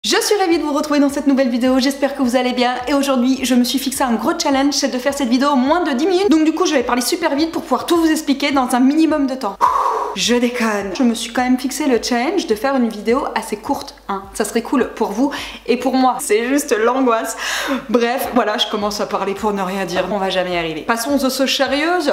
Je suis ravie de vous retrouver dans cette nouvelle vidéo, j'espère que vous allez bien et aujourd'hui je me suis fixé un gros challenge, c'est de faire cette vidéo en moins de 10 minutes. Donc du coup je vais parler super vite pour pouvoir tout vous expliquer dans un minimum de temps. Je déconne. Je me suis quand même fixé le challenge de faire une vidéo assez courte, hein. Ça serait cool pour vous et pour moi, c'est juste l'angoisse. Bref, voilà, je commence à parler pour ne rien dire, on va jamais y arriver. Passons aux choses sérieuses.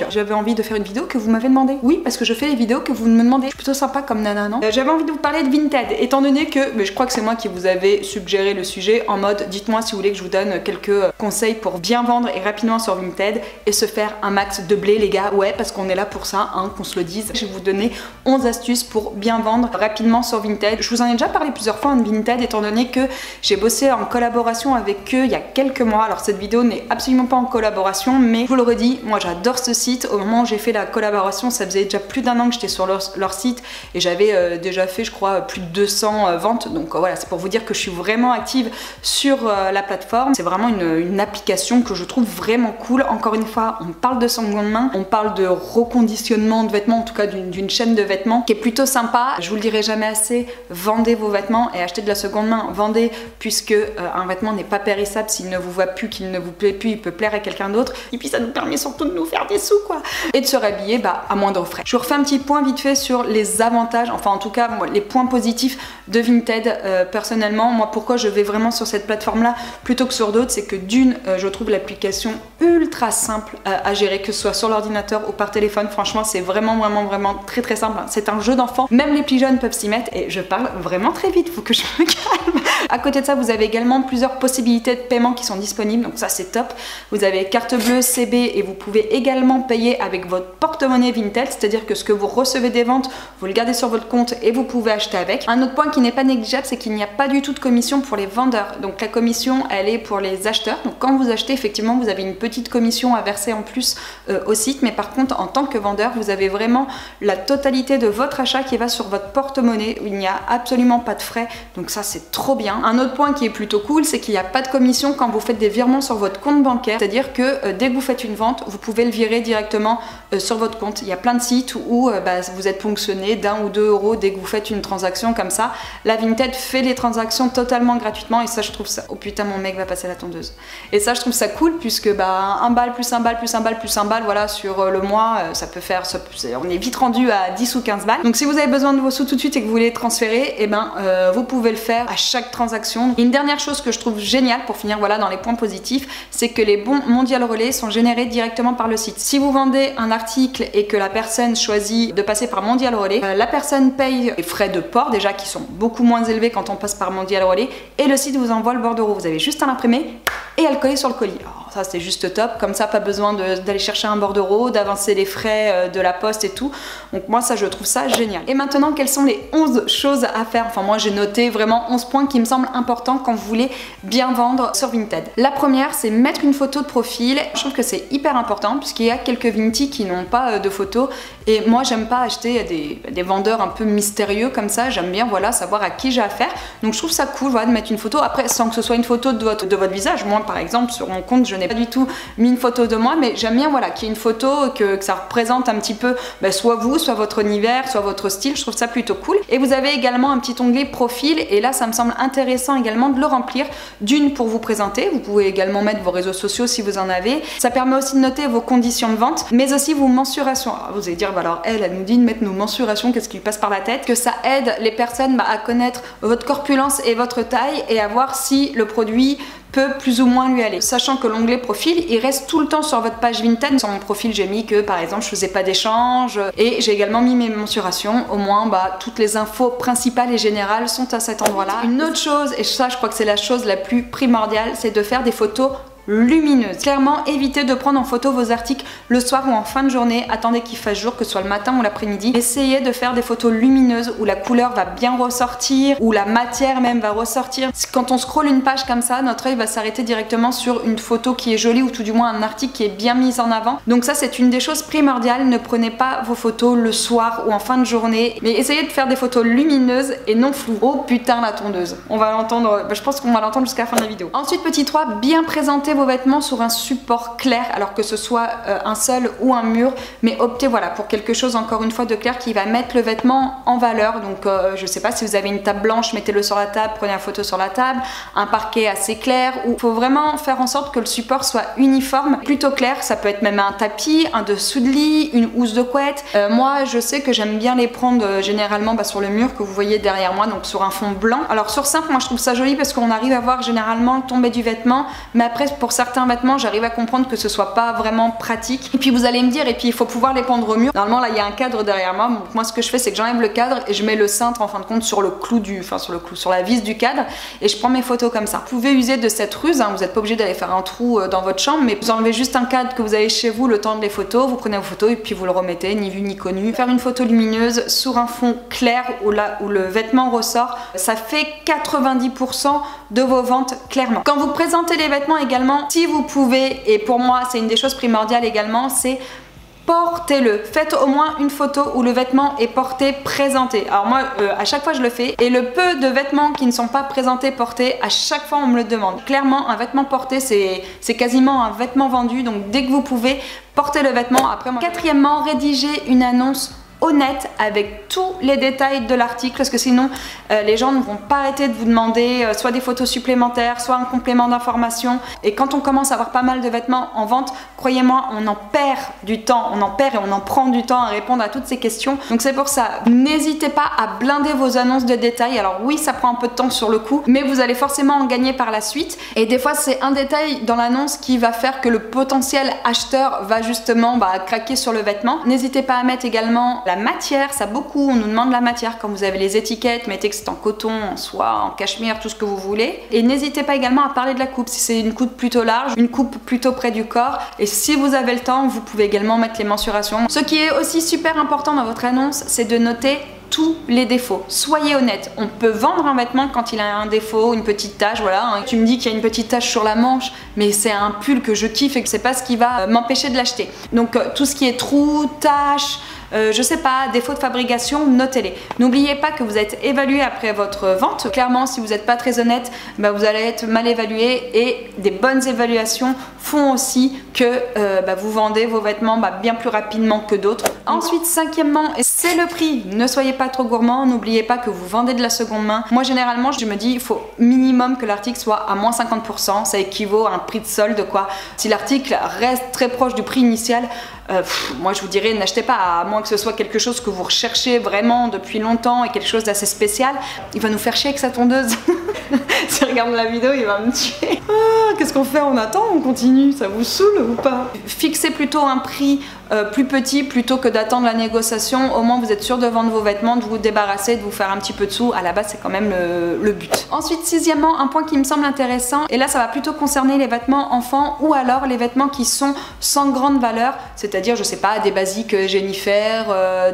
J'avais envie de faire une vidéo que vous m'avez demandé. Oui, parce que je fais les vidéos que vous me demandez. Je suis plutôt sympa comme nana, non? J'avais envie de vous parler de Vinted, étant donné que, mais je crois que c'est moi qui vous avais suggéré le sujet en mode dites-moi si vous voulez que je vous donne quelques conseils pour bien vendre et rapidement sur Vinted et se faire un max de blé les gars. Ouais, parce qu'on est là pour ça, hein, qu'on se le dise. Je vais vous donner 11 astuces pour bien vendre rapidement sur Vinted. Je vous en ai déjà parlé plusieurs fois en Vinted étant donné que j'ai bossé en collaboration avec eux il y a quelques mois. Alors cette vidéo n'est absolument pas en collaboration, mais je vous le redis, moi j'adore ce site. Au moment où j'ai fait la collaboration, ça faisait déjà plus d'un an que j'étais sur leur site et j'avais déjà fait je crois plus de 200 ventes. Donc voilà, c'est pour vous dire que je suis vraiment active sur la plateforme. C'est vraiment une application que je trouve vraiment cool. Encore une fois, on parle de seconde main, on parle de reconditionnement de vêtements, en tout cas d'une chaîne de vêtements qui est plutôt sympa. Je vous le dirai jamais assez, vendez vos vêtements et achetez de la seconde main. Vendez, puisque un vêtement n'est pas périssable. S'il ne vous va plus, qu'il ne vous plaît plus, il peut plaire à quelqu'un d'autre. Et puis ça nous permet surtout de nous faire des sous quoi. Et de se rhabiller à moindre frais. Je vous refais un petit point vite fait sur les avantages, enfin en tout cas moi, les points positifs de Vinted. Personnellement, moi pourquoi je vais vraiment sur cette plateforme là plutôt que sur d'autres, c'est que d'une, je trouve l'application ultra simple à gérer, que ce soit sur l'ordinateur ou par téléphone. Franchement c'est vraiment très simple. C'est un jeu d'enfant, même les plus jeunes peuvent s'y mettre et je parle vraiment très vite, faut que je me calme. À côté de ça, vous avez également plusieurs possibilités de paiement qui sont disponibles, donc ça c'est top. Vous avez carte bleue, CB et vous pouvez également payer avec votre porte-monnaie Vinted, c'est-à-dire que ce que vous recevez des ventes, vous le gardez sur votre compte et vous pouvez acheter avec. Un autre point qui n'est pas négligeable, c'est qu'il n'y a pas du tout de commission pour les vendeurs. Donc la commission, elle est pour les acheteurs. Donc quand vous achetez, effectivement, vous avez une petite commission à verser en plus au site, mais par contre, en tant que vendeur, vous avez vraiment la totalité de votre achat qui va sur votre porte-monnaie. Il n'y a absolument pas de frais, donc ça c'est trop bien. Un autre point qui est plutôt cool, c'est qu'il n'y a pas de commission quand vous faites des virements sur votre compte bancaire, c'est-à-dire que dès que vous faites une vente, vous pouvez le virer directement sur votre compte. Il y a plein de sites où vous êtes ponctionné d'1 ou 2 euros dès que vous faites une transaction comme ça. La Vinted fait les transactions totalement gratuitement et ça je trouve ça... Oh putain, mon mec va passer la tondeuse. Et ça je trouve ça cool puisque 1 balle plus 1 balle plus 1 balle plus 1 balle, voilà, sur le mois, ça peut faire... on est vite rendu à 10 ou 15 balles. Donc si vous avez besoin de vos sous tout de suite et que vous voulez les transférer, et vous pouvez le faire à chaque transaction. Et une dernière chose que je trouve géniale pour finir voilà dans les points positifs, c'est que les bons Mondial Relay sont générés directement par le site. Si vous vendez un article et que la personne choisit de passer par Mondial Relay, la personne paye les frais de port déjà qui sont beaucoup moins élevés quand on passe par Mondial Relay et le site vous envoie le bordereau. Vous avez juste à l'imprimer et à le coller sur le colis. Alors, ça c'est juste top, comme ça pas besoin d'aller chercher un bordereau, d'avancer les frais de la poste et tout. Donc moi ça je trouve ça génial. Et maintenant quelles sont les 11 choses à faire? Enfin moi j'ai noté vraiment 11 points qui me semblent importants quand vous voulez bien vendre sur Vinted. La première c'est mettre une photo de profil. Je trouve que c'est hyper important puisqu'il y a quelques Vinti qui n'ont pas de photo et moi j'aime pas acheter des vendeurs un peu mystérieux comme ça, j'aime bien voilà savoir à qui j'ai affaire. Donc je trouve ça cool voilà, de mettre une photo, après sans que ce soit une photo de votre visage. Moi par exemple sur mon compte je n'ai pas du tout mis une photo de moi, mais j'aime bien voilà qu'il y ait une photo, que ça représente un petit peu soit vous, soit votre univers, soit votre style. Je trouve ça plutôt cool. Et vous avez également un petit onglet profil et là ça me semble intéressant également de le remplir. D'une pour vous présenter, vous pouvez également mettre vos réseaux sociaux si vous en avez. Ça permet aussi de noter vos conditions de vente, mais aussi vos mensurations. Alors, vous allez dire alors elle nous dit de mettre nos mensurations, qu'est-ce qui lui passe par la tête? Que ça aide les personnes à connaître votre corpulence et votre taille et à voir si le produit peut plus ou moins lui aller. Sachant que l'onglet profil, il reste tout le temps sur votre page Vinted. Sur mon profil, j'ai mis que par exemple, je faisais pas d'échange et j'ai également mis mes mensurations. Au moins, toutes les infos principales et générales sont à cet endroit-là. Une autre chose, et ça, je crois que c'est la chose la plus primordiale, c'est de faire des photos lumineuse. Clairement, évitez de prendre en photo vos articles le soir ou en fin de journée. Attendez qu'il fasse jour, que ce soit le matin ou l'après-midi. Essayez de faire des photos lumineuses où la couleur va bien ressortir, où la matière même va ressortir. Quand on scrolle une page comme ça, notre œil va s'arrêter directement sur une photo qui est jolie ou tout du moins un article qui est bien mis en avant. Donc ça, c'est une des choses primordiales. Ne prenez pas vos photos le soir ou en fin de journée, mais essayez de faire des photos lumineuses et non floues. Oh putain, la tondeuse. On va l'entendre, je pense qu'on va l'entendre jusqu'à la fin de la vidéo. Ensuite, petit 3, bien présenter présenter vos vêtements sur un support clair, alors que ce soit un seul ou un mur, mais optez voilà pour quelque chose encore une fois de clair qui va mettre le vêtement en valeur. Donc je sais pas, si vous avez une table blanche, mettez-le sur la table, prenez la photo sur la table, un parquet assez clair, ou il faut vraiment faire en sorte que le support soit uniforme, plutôt clair. Ça peut être même un tapis, un dessous de lit, une housse de couette. Moi je sais que j'aime bien les prendre généralement sur le mur que vous voyez derrière moi, donc sur un fond blanc. Alors sur simple, moi je trouve ça joli parce qu'on arrive à voir généralement le tombé du vêtement, mais après pour certains vêtements j'arrive à comprendre que ce soit pas vraiment pratique. Et puis vous allez me dire, et puis il faut pouvoir les pendre au mur. Normalement là il y a un cadre derrière moi, donc moi ce que je fais c'est que j'enlève le cadre et je mets le cintre en fin de compte sur le clou sur la vis du cadre, et je prends mes photos comme ça. Vous pouvez user de cette ruse, hein, vous n'êtes pas obligé d'aller faire un trou dans votre chambre, mais vous enlevez juste un cadre que vous avez chez vous le temps de les photos, vous prenez vos photos et puis vous le remettez, ni vu ni connu. Faire une photo lumineuse sur un fond clair où le vêtement ressort, ça fait 90% de vos ventes clairement. Quand vous présentez les vêtements également, si vous pouvez, et pour moi c'est une des choses primordiales également, c'est portez-le. Faites au moins une photo où le vêtement est porté, présenté. Alors moi, à chaque fois je le fais, et le peu de vêtements qui ne sont pas présentés, portés, à chaque fois on me le demande. Clairement, un vêtement porté, c'est quasiment un vêtement vendu, donc dès que vous pouvez, portez le vêtement. Après, moi... Quatrièmement, rédigez une annonce honnête avec tous les détails de l'article, parce que sinon les gens ne vont pas arrêter de vous demander soit des photos supplémentaires, soit un complément d'information, et quand on commence à avoir pas mal de vêtements en vente, croyez-moi, on en perd du temps, on en perd et on en prend du temps à répondre à toutes ces questions. Donc c'est pour ça, n'hésitez pas à blinder vos annonces de détails. Alors oui, ça prend un peu de temps sur le coup, mais vous allez forcément en gagner par la suite, et des fois c'est un détail dans l'annonce qui va faire que le potentiel acheteur va justement craquer sur le vêtement. N'hésitez pas à mettre également la matière, ça beaucoup, on nous demande la matière quand vous avez les étiquettes, mettez que c'est en coton, en soie, en cachemire, tout ce que vous voulez. Et n'hésitez pas également à parler de la coupe, si c'est une coupe plutôt large, une coupe plutôt près du corps, et si vous avez le temps, vous pouvez également mettre les mensurations. Ce qui est aussi super important dans votre annonce, c'est de noter tous les défauts. Soyez honnête, on peut vendre un vêtement quand il a un défaut, une petite tache, voilà. Tu me dis qu'il y a une petite tache sur la manche, mais c'est un pull que je kiffe et que c'est pas ce qui va m'empêcher de l'acheter. Donc tout ce qui est trous, taches, je sais pas, défauts de fabrication, notez-les. N'oubliez pas que vous êtes évalué après votre vente. Clairement, si vous n'êtes pas très honnête, vous allez être mal évalué, et des bonnes évaluations font aussi que vous vendez vos vêtements bien plus rapidement que d'autres. Ensuite, cinquièmement, c'est le prix. Ne soyez pas trop gourmand, n'oubliez pas que vous vendez de la seconde main. Moi, généralement, je me dis, il faut minimum que l'article soit à moins 50%, ça équivaut à un prix de solde, quoi. Si l'article reste très proche du prix initial, moi je vous dirais, n'achetez pas, à moins que ce soit quelque chose que vous recherchez vraiment depuis longtemps et quelque chose d'assez spécial. Il va nous faire chier avec sa tondeuse. S'il regarde la vidéo, il va me tuer. Qu'est-ce qu'on fait? On attend, on continue? Ça vous saoule ou pas? Fixez plutôt un prix plus petit plutôt que d'attendre la négociation. Au moins vous êtes sûr de vendre vos vêtements, de vous débarrasser, de vous faire un petit peu de sous. À la base, c'est quand même le but. Ensuite, sixièmement, un point qui me semble intéressant, et là ça va plutôt concerner les vêtements enfants, ou alors les vêtements qui sont sans grande valeur, c'est-à-dire, je sais pas, des basiques Jennifer,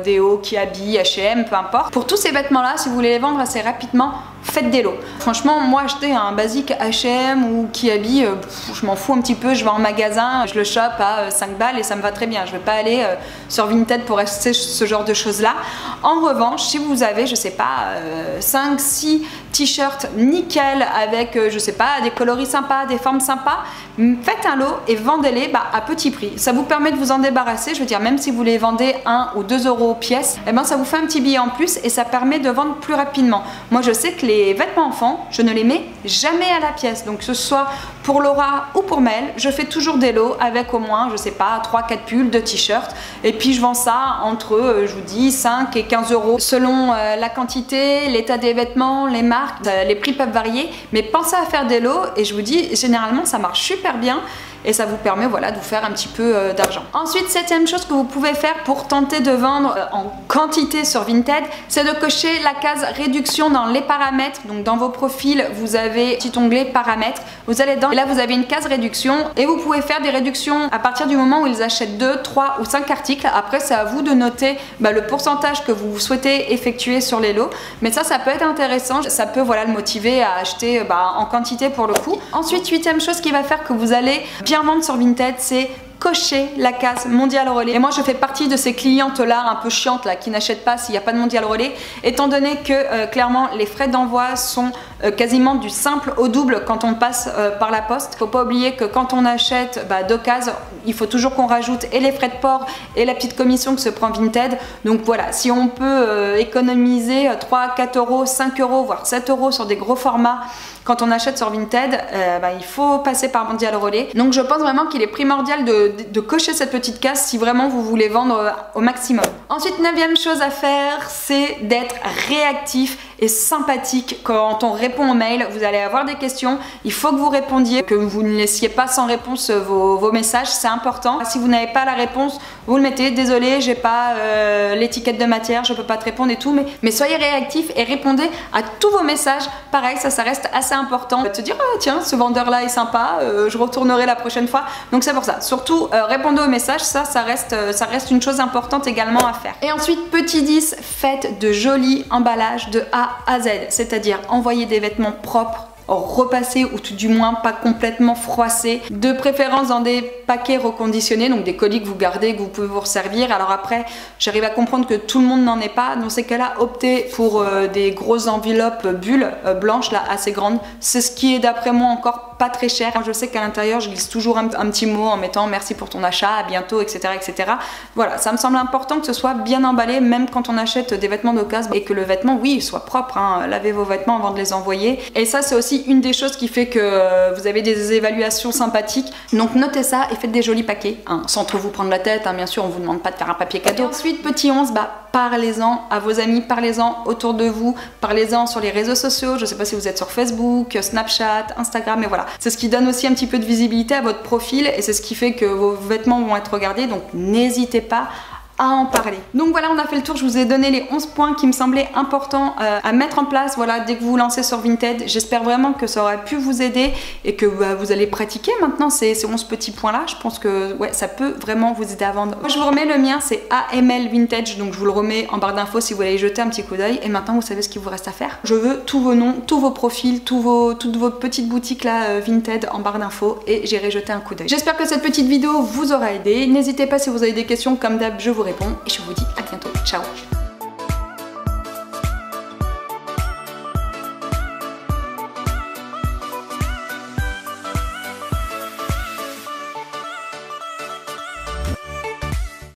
des hauts qui habillent, H&M, peu importe. Pour tous ces vêtements-là, si vous voulez les vendre assez rapidement, faites des lots. Franchement, moi acheter un basique H&M ou qui habille, je m'en fous un petit peu, je vais en magasin, je le chope à 5 balles et ça me va très bien. Je vais pas aller sur Vinted pour acheter ce genre de choses là. En revanche, si vous avez, je sais pas, 5-6 t-shirts nickel avec, je sais pas, des coloris sympas, des formes sympas, faites un lot et vendez-les à petit prix. Ça vous permet de vous en débarrasser, je veux dire, même si vous les vendez 1 ou 2 euros pièce, ça vous fait un petit billet en plus et ça permet de vendre plus rapidement. Moi je sais que les vêtements enfants, je ne les mets jamais à la pièce, donc que ce soit pour Laura ou pour Mel, je fais toujours des lots avec au moins, je sais pas, 3-4 pulls, 2 t-shirts, et puis je vends ça entre, je vous dis, 5 et 15 euros selon la quantité, l'état des vêtements, les marques, les prix peuvent varier, mais pensez à faire des lots et je vous dis, généralement ça marche super bien. Et ça vous permet, voilà, de vous faire un petit peu d'argent. Ensuite, septième chose que vous pouvez faire pour tenter de vendre en quantité sur Vinted, c'est de cocher la case réduction dans les paramètres. Donc dans vos profils, vous avez un petit onglet paramètres, vous allez dedans et là vous avez une case réduction et vous pouvez faire des réductions à partir du moment où ils achètent 2, 3 ou 5 articles. Après c'est à vous de noter le pourcentage que vous souhaitez effectuer sur les lots, mais ça peut être intéressant, ça peut, voilà, le motiver à acheter en quantité pour le coup. Ensuite, huitième chose qui va faire que vous allez bien vendre sur Vinted, c'est cocher la case mondial relais. Et moi je fais partie de ces clientes là un peu chiantes là qui n'achètent pas s'il n'y a pas de mondial relais, étant donné que clairement les frais d'envoi sont quasiment du simple au double quand on passe par la poste. Faut pas oublier que quand on achète d'occasion, il faut toujours qu'on rajoute et les frais de port et la petite commission que se prend Vinted. Donc voilà, si on peut économiser 3, 4 euros, 5 euros, voire 7 euros sur des gros formats quand on achète sur Vinted, il faut passer par Mondial Relais. Donc je pense vraiment qu'il est primordial de cocher cette petite case si vraiment vous voulez vendre au maximum. Ensuite, 9e chose à faire, c'est d'être réactif et sympathique quand on répond aux mails. Vous allez avoir des questions, il faut que vous répondiez, que vous ne laissiez pas sans réponse vos messages, c'est important. Si vous n'avez pas la réponse, vous le mettez, désolé, j'ai pas l'étiquette de matière, je peux pas te répondre et tout, mais soyez réactif et répondez à tous vos messages. Pareil, ça reste assez important de te dire oh, tiens, ce vendeur là est sympa, je retournerai la prochaine fois. Donc c'est pour ça, surtout répondez aux messages, ça reste une chose importante également à faire. Et ensuite, petit 10, faites de jolis emballages de A à Z, c'est-à-dire envoyer des vêtements propres, repassés ou tout du moins pas complètement froissés, de préférence dans des paquets reconditionnés, donc des colis que vous gardez, que vous pouvez vous resservir. Alors après, j'arrive à comprendre que tout le monde n'en est pas, dans ces cas-là, optez pour des grosses enveloppes bulles blanches là, assez grandes. C'est ce qui est d'après moi encore pas très cher. Je sais qu'à l'intérieur, je glisse toujours un petit mot en mettant merci pour ton achat, à bientôt, etc., etc. Voilà, ça me semble important que ce soit bien emballé, même quand on achète des vêtements d'occasion, et que le vêtement, oui, soit propre, hein. Lavez vos vêtements avant de les envoyer. Et ça, c'est aussi une des choses qui fait que vous avez des évaluations sympathiques. Donc notez ça et faites des jolis paquets, hein, sans trop vous prendre la tête, hein, bien sûr, on vous demande pas de faire un papier cadeau. Et ensuite, petit 11, parlez-en à vos amis, parlez-en autour de vous, parlez-en sur les réseaux sociaux. Je sais pas si vous êtes sur Facebook, Snapchat, Instagram, mais voilà. C'est ce qui donne aussi un petit peu de visibilité à votre profil et c'est ce qui fait que vos vêtements vont être regardés, donc n'hésitez pas à en parler. Donc voilà, on a fait le tour, je vous ai donné les 11 points qui me semblaient importants à mettre en place, voilà, dès que vous vous lancez sur Vinted. J'espère vraiment que ça aurait pu vous aider et que vous allez pratiquer maintenant ces 11 petits points là. Je pense que ouais, ça peut vraiment vous aider à vendre. Moi, je vous remets le mien, c'est AML Vintage, donc je vous le remets en barre d'infos si vous voulez y jeter un petit coup d'œil. Et maintenant, vous savez ce qu'il vous reste à faire. Je veux tous vos noms, tous vos profils, toutes vos petites boutiques là Vinted en barre d'infos et j'irai jeter un coup d'œil. J'espère que cette petite vidéo vous aura aidé. N'hésitez pas si vous avez des questions, comme d'hab, je vous réponds et je vous dis à bientôt. Ciao!